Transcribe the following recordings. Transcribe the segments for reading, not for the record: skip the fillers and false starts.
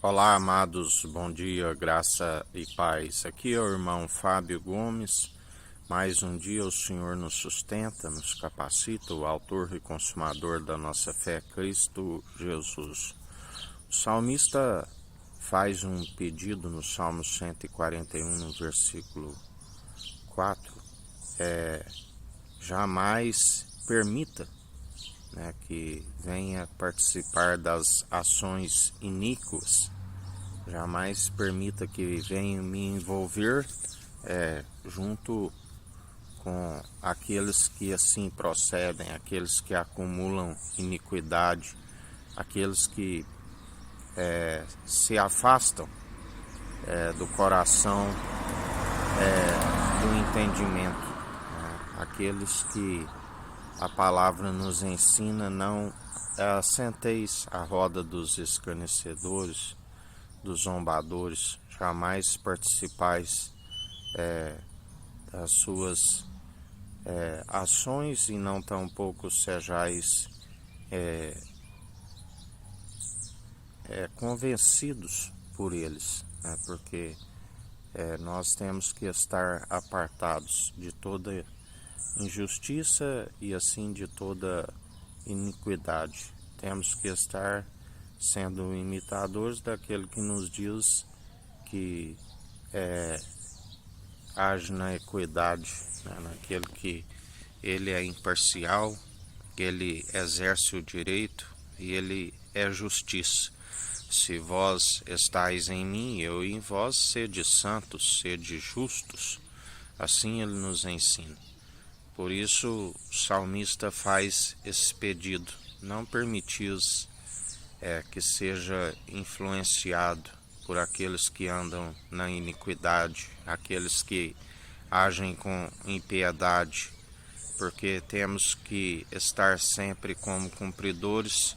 Olá, amados, bom dia, graça e paz. Aqui é o irmão Fábio Gomes. Mais um dia o Senhor nos sustenta, nos capacita, o autor e consumador da nossa fé, Cristo Jesus. O salmista faz um pedido no Salmo 141, no versículo 4. Jamais permita, que venha participar das ações iníquas. Jamais permita que venha me envolver junto com aqueles que assim procedem, aqueles que acumulam iniquidade, aqueles que se afastam do coração, do entendimento, aqueles que a palavra nos ensina: não assenteis à roda dos escarnecedores, dos zombadores, jamais participais das suas ações, e não tampouco sejais convencidos por eles, porque nós temos que estar apartados de toda injustiça e assim de toda iniquidade. Temos que estar sendo imitadores daquele que nos diz que age na equidade, naquele que ele é imparcial, que ele exerce o direito e ele é justiça. Se vós estáis em mim, eu em vós, sede santos, sede justos. Assim ele nos ensina. Por isso o salmista faz esse pedido: não permitis que seja influenciado por aqueles que andam na iniquidade, aqueles que agem com impiedade, porque temos que estar sempre como cumpridores,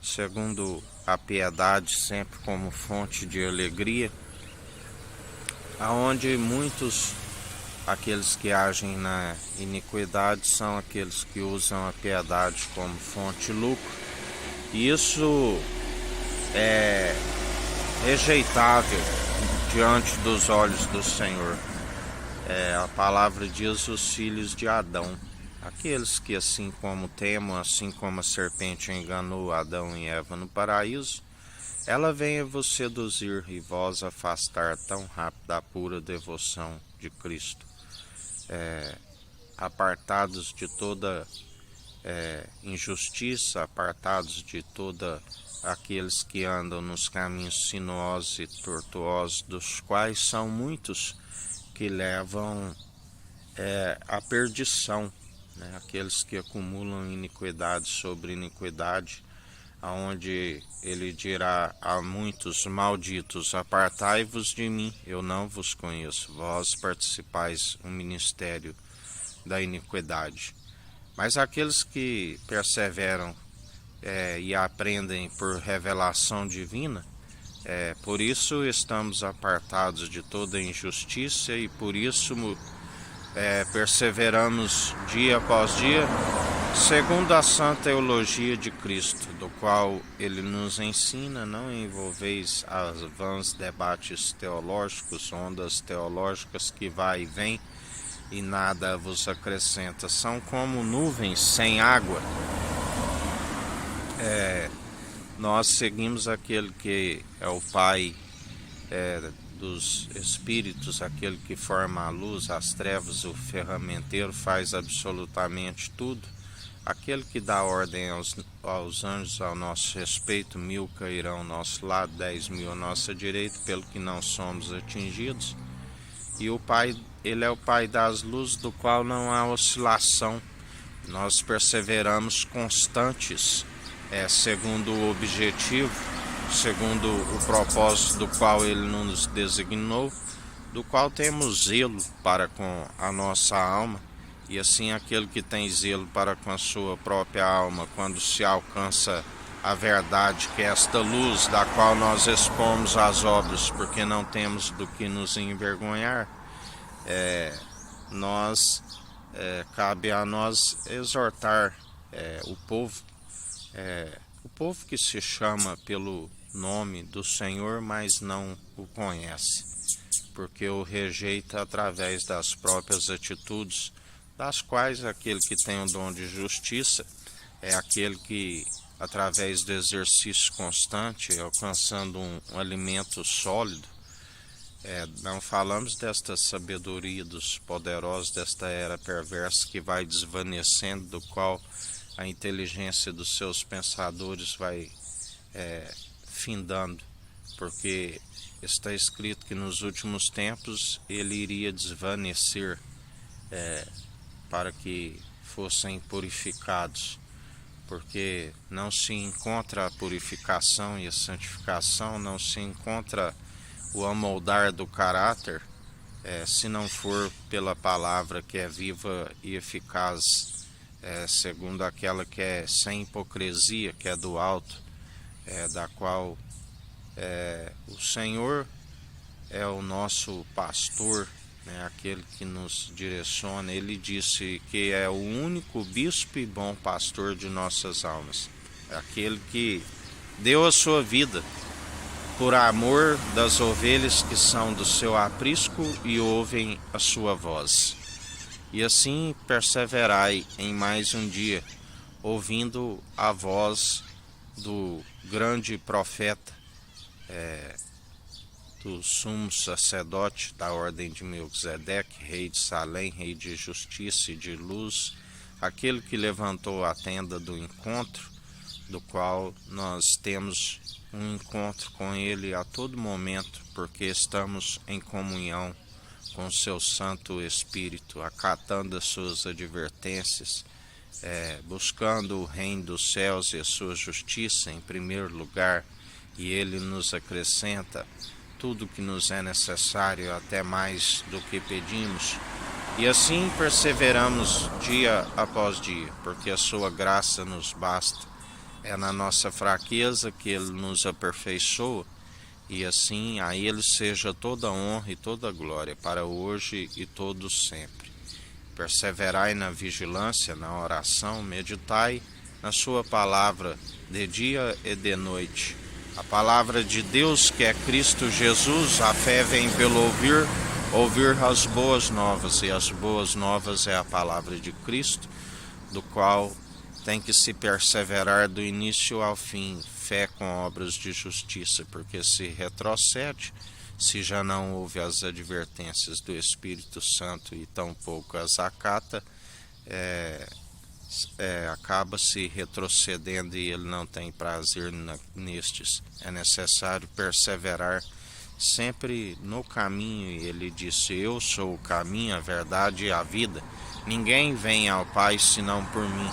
segundo a piedade, sempre como fonte de alegria, aonde muitos, aqueles que agem na iniquidade, são aqueles que usam a piedade como fonte de lucro. E isso é rejeitável diante dos olhos do Senhor. A palavra diz: os filhos de Adão, aqueles que assim como temam, assim como a serpente enganou Adão e Eva no paraíso, ela vem a vos seduzir e vós afastar tão rápido da pura devoção de Cristo. Apartados de toda injustiça, apartados de toda aqueles que andam nos caminhos sinuosos e tortuosos, dos quais são muitos que levam à perdição, aqueles que acumulam iniquidade sobre iniquidade, aonde ele dirá a muitos malditos: apartai-vos de mim, eu não vos conheço, vós participais do ministério da iniquidade. Mas aqueles que perseveram e aprendem por revelação divina, por isso estamos apartados de toda injustiça e por isso perseveramos dia após dia, segundo a santa teologia de Cristo, do qual ele nos ensina: não envolveis as vãs debates teológicos, ondas teológicas que vai e vem e nada vos acrescenta. São como nuvens sem água. Nós seguimos aquele que é o Pai dos Espíritos, aquele que forma a luz, as trevas, o ferramenteiro, faz absolutamente tudo, aquele que dá ordem aos anjos ao nosso respeito: 1000 cairão ao nosso lado, 10.000 à nossa direita, pelo que não somos atingidos. E o Pai, ele é o Pai das luzes, do qual não há oscilação. Nós perseveramos constantes, segundo o objetivo, segundo o propósito do qual ele nos designou, do qual temos zelo para com a nossa alma. E assim aquele que tem zelo para com a sua própria alma, quando se alcança a verdade, que é esta luz da qual nós expomos as obras, porque não temos do que nos envergonhar, cabe a nós exortar o povo que se chama pelo nome do Senhor, mas não o conhece, porque o rejeita através das próprias atitudes, das quais aquele que tem o dom de justiça é aquele que, através do exercício constante, alcançando um alimento sólido. Não falamos desta sabedoria dos poderosos desta era perversa que vai desvanecendo, do qual a inteligência dos seus pensadores vai findando, porque está escrito que nos últimos tempos ele iria desvanecer para que fossem purificados, porque não se encontra a purificação e a santificação, não se encontra o amoldar do caráter, se não for pela palavra que é viva e eficaz, segundo aquela que é sem hipocrisia, que é do alto, da qual o Senhor é o nosso pastor, né, aquele que nos direciona. Ele disse que é o único bispo e bom pastor de nossas almas, aquele que deu a sua vida por amor das ovelhas que são do seu aprisco e ouvem a sua voz. E assim perseverai em mais um dia, ouvindo a voz do grande profeta, do sumo sacerdote da ordem de Melquisedeque, rei de Salém, rei de justiça e de luz, aquele que levantou a tenda do encontro, do qual nós temos um encontro com ele a todo momento, porque estamos em comunhão com o seu Santo Espírito, acatando as suas advertências, buscando o reino dos céus e a sua justiça em primeiro lugar, e ele nos acrescenta tudo que nos é necessário, até mais do que pedimos. E assim perseveramos dia após dia, porque a sua graça nos basta. É na nossa fraqueza que ele nos aperfeiçoa, e assim a ele seja toda a honra e toda a glória, para hoje e todo sempre. Perseverai na vigilância, na oração, meditai na sua palavra de dia e de noite. A palavra de Deus, que é Cristo Jesus, a fé vem pelo ouvir as boas novas, e as boas novas é a palavra de Cristo, do qual tem que se perseverar do início ao fim, fé com obras de justiça, porque se retrocede, se já não ouve as advertências do Espírito Santo e tampouco as acata, acaba se retrocedendo e ele não tem prazer nestes. É necessário perseverar sempre no caminho, e ele disse: eu sou o caminho, a verdade e a vida. Ninguém vem ao Pai senão por mim.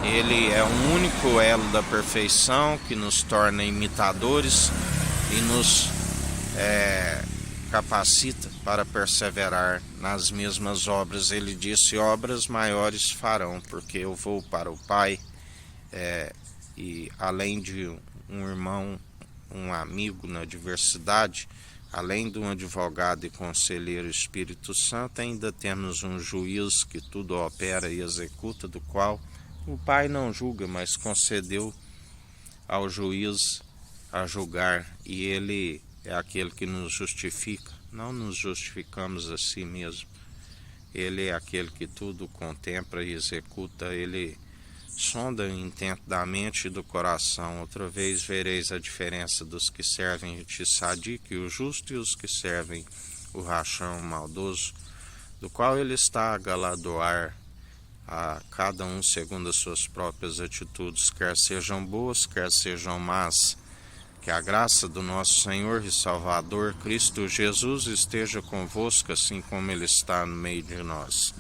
Ele é o único elo da perfeição que nos torna imitadores e nos capacita para perseverar nas mesmas obras. Ele disse: obras maiores farão, porque eu vou para o Pai, e além de um irmão, um amigo na diversidade, além de um advogado e conselheiro Espírito Santo, ainda temos um juiz que tudo opera e executa, do qual o Pai não julga, mas concedeu ao juiz a julgar, e ele é aquele que nos justifica. Não nos justificamos a si mesmo. Ele é aquele que tudo contempla e executa. Ele sonda o intento da mente e do coração. Outra vez vereis a diferença dos que servem o Tissadique, o justo, e os que servem o rachão maldoso, do qual ele está a galardoar a cada um segundo as suas próprias atitudes, quer sejam boas, quer sejam más. Que a graça do nosso Senhor e Salvador Cristo Jesus esteja convosco, assim como ele está no meio de nós.